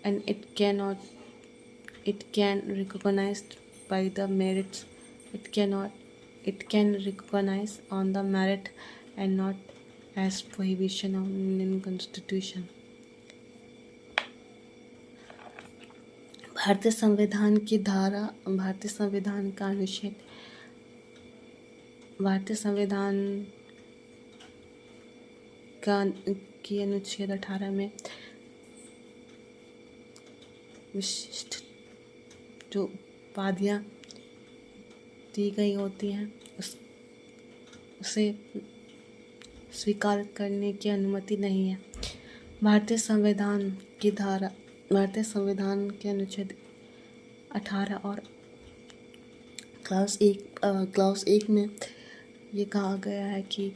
and it can recognized by the merits. It can recognize on the merit and not as prohibition of Indian Constitution. भारतीय संविधान की धारा, भारतीय संविधान का अनुच्छेद, भारतीय संविधान की अनुच्छेद 18 में विशिष्ट जो उपाधियाँ दी गई होती हैं उसे स्वीकार करने की अनुमति नहीं है। भारतीय संविधान के अनुच्छेद 18 और क्लास 1 में ये कहा गया है कि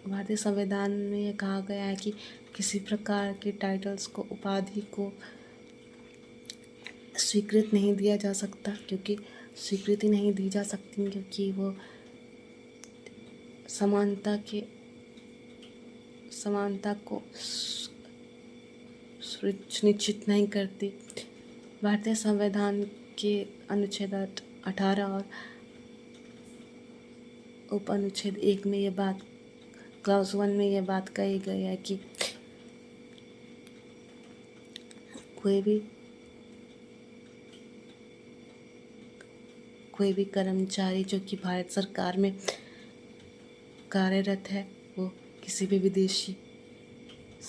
भारतीय संविधान में ये कहा गया है कि किसी प्रकार के टाइटल्स को, उपाधि को स्वीकृत नहीं दिया जा सकता, क्योंकि स्वीकृति नहीं दी जा सकती क्योंकि वो समानता को सुनिश्चित नहीं करती। भारतीय संविधान के अनुच्छेद 18 और उप अनुच्छेद 1 में ये बात, क्लास 1 में ये बात कही गई है कि कोई भी कर्मचारी जो कि भारत सरकार में कार्यरत है वो किसी भी विदेशी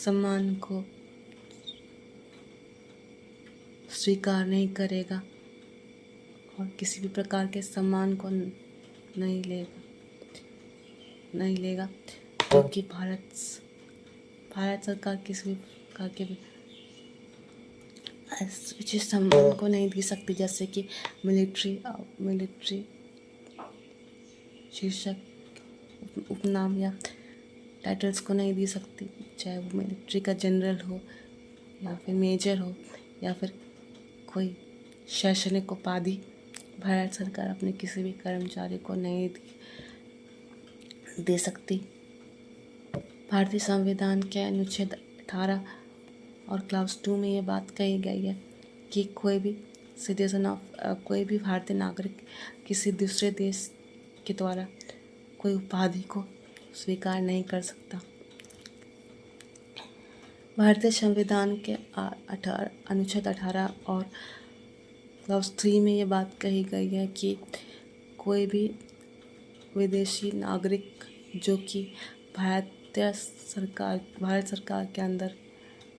सम्मान को स्वीकार नहीं करेगा और किसी भी प्रकार के सम्मान को नहीं लेगा क्योंकि भारत सरकार किसी भी प्रकार के विशेष सम्मान को नहीं दे सकती, जैसे कि मिलिट्री शीर्षक, उपनाम या टाइटल्स को नहीं दे सकती, चाहे वो मिलिट्री का जनरल हो या फिर मेजर हो या फिर कोई शैक्षणिक उपाधि भारत सरकार अपने किसी भी कर्मचारी को नहीं दे सकती। भारतीय संविधान के अनुच्छेद 18 और क्लास 2 में ये बात कही गई है कि कोई भी भारतीय नागरिक किसी दूसरे देश के द्वारा कोई उपाधि को स्वीकार नहीं कर सकता। भारतीय संविधान के अनुच्छेद 18 और क्लास 3 में ये बात कही गई है कि कोई भी विदेशी नागरिक जो कि भारत सरकार के अंदर